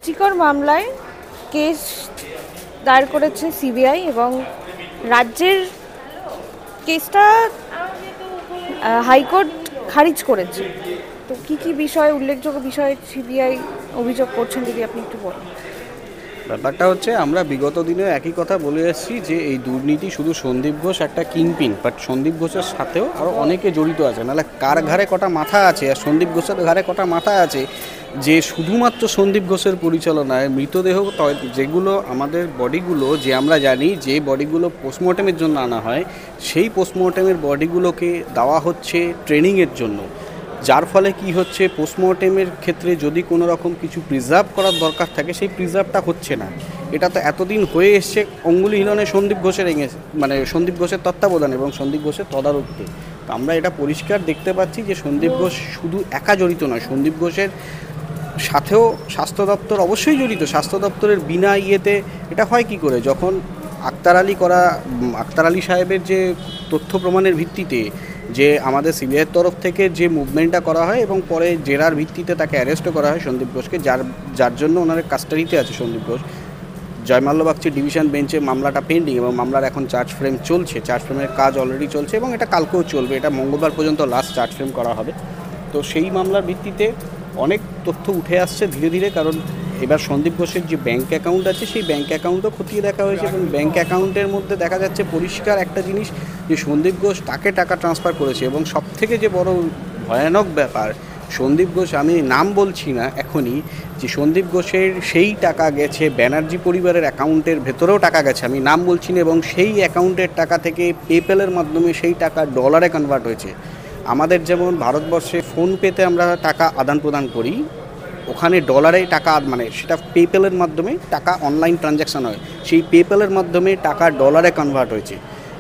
চিকর মামলায় কেস দায়ের করেছে সিবিআই এবং রাজ্যের কেসটা হাইকোর্ট খারিজ করেছে। তো কি কি বিষয় উল্লেখযোগ্য বিষয় সিবিআই অভিযোগ করছেন যদি আপনি একটু বলেন। ব্যাপারটা হচ্ছে আমরা বিগত দিনে একই কথা বলে এসেছি যে এই দুর্নীতি শুধু সন্দীপ ঘোষ একটা কিংপিন, বাট সন্দীপ ঘোষের সাথেও আরও অনেকে জড়িত আছে। নাহলে কার ঘাড়ে কটা মাথা আছে আর সন্দীপ ঘোষের ঘাড়ে কটা মাথা আছে যে শুধুমাত্র সন্দীপ ঘোষের পরিচালনায় মৃতদেহ যেগুলো আমাদের বডিগুলো যে আমরা জানি যে বডিগুলো পোস্টমর্টেমের জন্য আনা হয় সেই পোস্টমর্টেমের বডিগুলোকে দেওয়া হচ্ছে ট্রেনিংয়ের জন্য, যার ফলে কি হচ্ছে পোস্টমর্টেমের ক্ষেত্রে যদি কোনো রকম কিছু প্রিজার্ভ করার দরকার থাকে সেই প্রিজার্ভটা হচ্ছে না। এটা তো এতদিন হয়ে এসছে অঙ্গুলি হিলনে সন্দীপ ঘোষের সন্দীপ ঘোষের তত্ত্বাবধানে এবং সন্দীপ ঘোষের তদারকিতে। তো আমরা এটা পরিষ্কার দেখতে পাচ্ছি যে সন্দীপ ঘোষ শুধু একা জড়িত নয়, সন্দীপ ঘোষের সাথেও স্বাস্থ্য দপ্তর অবশ্যই জড়িত। স্বাস্থ্য দপ্তরের বিনা ইয়েতে এটা হয় কি করে? যখন আক্তার আলী সাহেবের যে তথ্য প্রমাণের ভিত্তিতে যে আমাদের সিবিআইয়ের তরফ থেকে যে মুভমেন্টটা করা হয় এবং পরে জেরার ভিত্তিতে তাকে অ্যারেস্টও করা হয় সন্দীপ ঘোষকে, যার জন্য ওনার কাস্টাডিতে আছে সন্দীপ ঘোষ। জয়মাল্য বাগচি ডিভিশন বেঞ্চে মামলাটা পেন্ডিং এবং মামলার এখন চার্জ ফ্রেম চলছে, চার্জ ফ্রেমের কাজ অলরেডি চলছে এবং এটা কালকেও চলবে। এটা মঙ্গলবার পর্যন্ত লাস্ট চার্জ ফ্রেম করা হবে। তো সেই মামলার ভিত্তিতে অনেক তথ্য উঠে আসছে ধীরে ধীরে, কারণ এবার সন্দীপ ঘোষের যে ব্যাঙ্ক অ্যাকাউন্ট আছে সেই ব্যাঙ্ক অ্যাকাউন্টও খতিয়ে দেখা হয়েছে এবং ব্যাঙ্ক অ্যাকাউন্টের মধ্যে দেখা যাচ্ছে পরিষ্কার একটা জিনিস যে সন্দীপ ঘোষ তাকে টাকা ট্রান্সফার করেছে। এবং সবথেকে যে বড় ভয়ানক ব্যাপার, সন্দীপ ঘোষ, আমি নাম বলছি না এখনই, যে সন্দীপ ঘোষের সেই টাকা গেছে ব্যানার্জি পরিবারের অ্যাকাউন্টের ভেতরেও টাকা গেছে, আমি নাম বলছি না, এবং সেই অ্যাকাউন্টের টাকা থেকে পেপ্যালের মাধ্যমে সেই টাকা ডলারে কনভার্ট হয়েছে। আমাদের যেমন ভারতবর্ষে ফোনপেতে আমরা টাকা আদান প্রদান করি, ওখানে ডলারে টাকা সেটা পেপ্যালের মাধ্যমে টাকা অনলাইন ট্রানজ্যাকশান হয়, সেই পেপ্যালের মাধ্যমে টাকা ডলারে কনভার্ট হয়েছে।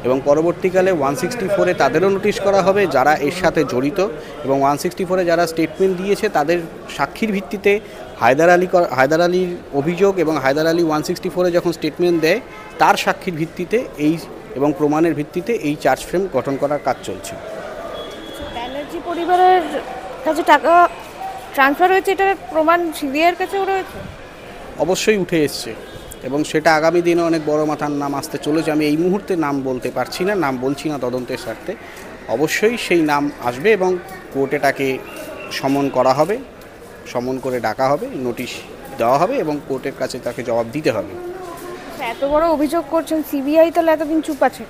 এবং পরবর্তীকালে 164-এ তাদেরও নোটিশ করা হবে যারা এর সাথে জড়িত, এবং 164-এ যারা স্টেটমেন্ট দিয়েছে তাদের সাক্ষীর ভিত্তিতে হায়দার আলীর অভিযোগ এবং হায়দার আলী 164-এ যখন স্টেটমেন্ট দেয় তার সাক্ষীর ভিত্তিতে এবং প্রমাণের ভিত্তিতে এই চার্জ ফ্রেম গঠন করার কাজ চলছে। ব্যানার্জি পরিবারের কাছে টাকা ট্রান্সফার হয়েছে, এটার প্রমাণ সিবিআইয়ের কাছেও রয়েছে? অবশ্যই উঠে এসছে এবং সেটা আগামী দিনে অনেক বড় মাথার নাম আসতে চলেছে। আমি এই মুহূর্তে নাম বলতে পারছি না, নাম বলছি না তদন্তের স্বার্থে। অবশ্যই সেই নাম আসবে এবং কোর্টে তাকে সমন করা হবে, সমন করে ডাকা হবে, নোটিশ দেওয়া হবে এবং কোর্টের কাছে তাকে জবাব দিতে হবে। এত বড় অভিযোগ করছেন সিবিআই, তাহলে এতদিন চুপ আছে?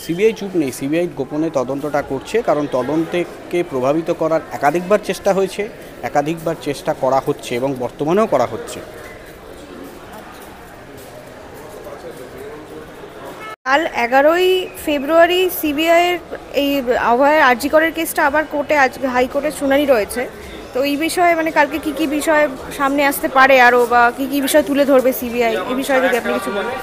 সিবিআই চুপ নেই, সিবিআই গোপনে তদন্তটা করছে, কারণ তদন্তকে প্রভাবিত করার একাধিকবার চেষ্টা হয়েছে, একাধিকবার চেষ্টা করা হচ্ছে এবং বর্তমানেও করা হচ্ছে। কাল 11ই ফেব্রুয়ারি সিবিআইয়ের এই অভয়ের আরজি করের কেসটা আবার কোর্টে, আজকে হাইকোর্টের শুনানি রয়েছে। তো এই বিষয়ে কালকে কি কি বিষয় সামনে আসতে পারে আরও, বা কি কি বিষয় তুলে ধরবে সিবিআই, এই বিষয়ে যদি আপনি কিছু বলেন।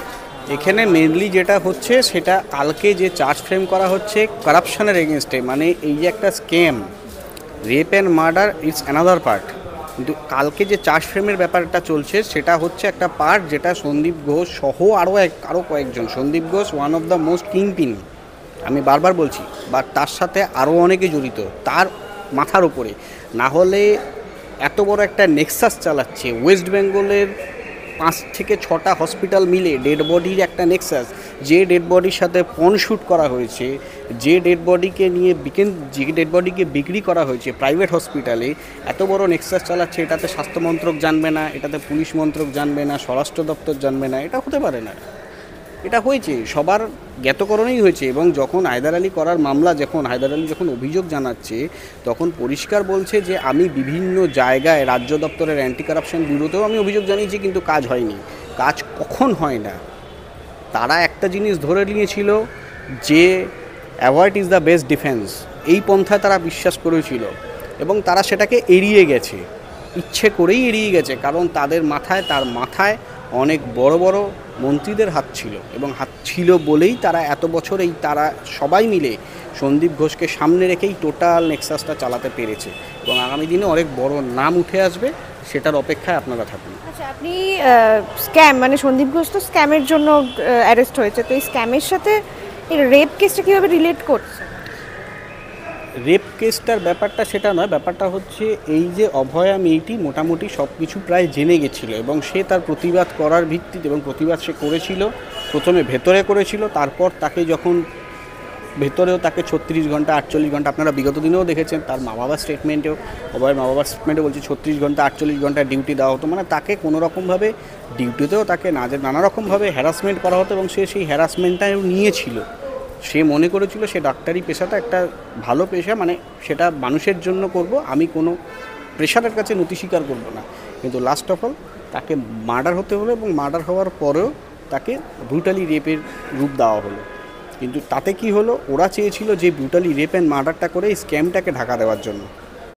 এখানে মেনলি যেটা হচ্ছে সেটা কালকে যে চার্জ ফ্রেম করা হচ্ছে কারাপশনের এগেনস্টে, এই যে একটা scam, rape and murder it's another part, কিন্তু কালকে যে চার্জ ফ্রেমের ব্যাপারটা চলছে সেটা হচ্ছে একটা পার্ট যেটা সন্দীপ ঘোষ সহ আরও কয়েকজন, Sandeep Ghosh one of the most kingpin, আমি বারবার বলছি, বা তার সাথে আরও অনেকে জড়িত তার মাথার উপরে। না হলে এত বড় একটা নেক্সাস চালাচ্ছে ওয়েস্ট বেঙ্গলের 5 থেকে 6টা হসপিটাল মিলে ডেড বডির একটা নেক্সাস, যে ডেড বডির সাথে পর্ন শ্যুট করা হয়েছে, যে ডেড বডিকে বিক্রি করা হয়েছে প্রাইভেট হসপিটালে, এত বড় নেক্সাস চালাচ্ছে। এটাতে স্বাস্থ্য মন্ত্রক জানবে না, এটাতে পুলিশ মন্ত্রক জানবে না, স্বরাষ্ট্র দপ্তর জানবে না, এটা হতে পারে না। এটা হয়েছে, সবার জ্ঞাতকরণেই হয়েছে। এবং যখন হায়দার আলী করার মামলা, হায়দার আলী যখন অভিযোগ জানাচ্ছে তখন পরিষ্কার বলছে যে আমি বিভিন্ন জায়গায় রাজ্য দপ্তরের অ্যান্টি কারাপশন ব্যুরোতেও আমি অভিযোগ জানিয়েছি, কিন্তু কাজ হয়নি। কাজ কখন হয় না? তারা একটা জিনিস ধরে নিয়েছিল যে avoid is the best defence, এই পন্থায় তারা বিশ্বাস করেছিল এবং তারা সেটাকে এড়িয়ে গেছে, ইচ্ছে করেই এড়িয়ে গেছে, কারণ তার মাথায় অনেক বড় বড় মন্ত্রীদের হাত ছিল, এবং হাত ছিল বলেই তারা এত বছর তারা সবাই মিলে সন্দীপ ঘোষকে সামনে রেখেই টোটাল নেক্সাসটা চালাতে পেরেছে। এবং আগামী দিনে অনেক বড় নাম উঠে আসবে, সেটার অপেক্ষায় আপনারা থাকুন। আচ্ছা, আপনি স্ক্যাম সন্দীপ ঘোষ তো স্ক্যামের জন্য অ্যারেস্ট হয়েছে, তো এই স্ক্যামের সাথে এই রেপ কেসটা কীভাবে রিলেট করছে? রেপ কেসটার ব্যাপারটা সেটা নয়, ব্যাপারটা হচ্ছে এই যে অভয়া মেয়েটি মোটামুটি সব কিছু প্রায় জেনে গেছিলো এবং সে তার প্রতিবাদ করার ভিত্তিতে, এবং প্রতিবাদ সে করেছিল, প্রথমে ভেতরে করেছিল, তারপর তাকে যখন ভেতরেও তাকে 36 ঘন্টা 48 ঘন্টা, আপনারা বিগত দিনেও দেখেছেন তার মা বাবার স্টেটমেন্টেও, অভয়ের মা বাবার স্টেটমেন্টে বলছে 36 ঘন্টা 48 ঘন্টা ডিউটি দেওয়া হতো, মানে তাকে কোনো রকমভাবে ডিউটিতেও তাকে নানা রকমভাবে হ্যারাসমেন্ট করা হতো এবং সে সেই হ্যারাসমেন্টটাও নিয়েছিল। সে মনে করেছিল সে ডাক্তারি পেশাটা একটা ভালো পেশা, মানে সেটা মানুষের জন্য করব, আমি কোনো প্রেশারের কাছে নতি স্বীকার করব না। কিন্তু লাস্ট অফ অল তাকে মার্ডার হতে হলো এবং মার্ডার হওয়ার পরেও তাকে ব্রুটালি রেপের রূপ দেওয়া হলো। কিন্তু তাতে কি হলো, ওরা চেয়েছিল যে ব্রুটালি রেপ অ্যান্ড মার্ডারটা করে এই স্ক্যামটাকে ঢাকা দেওয়ার জন্য।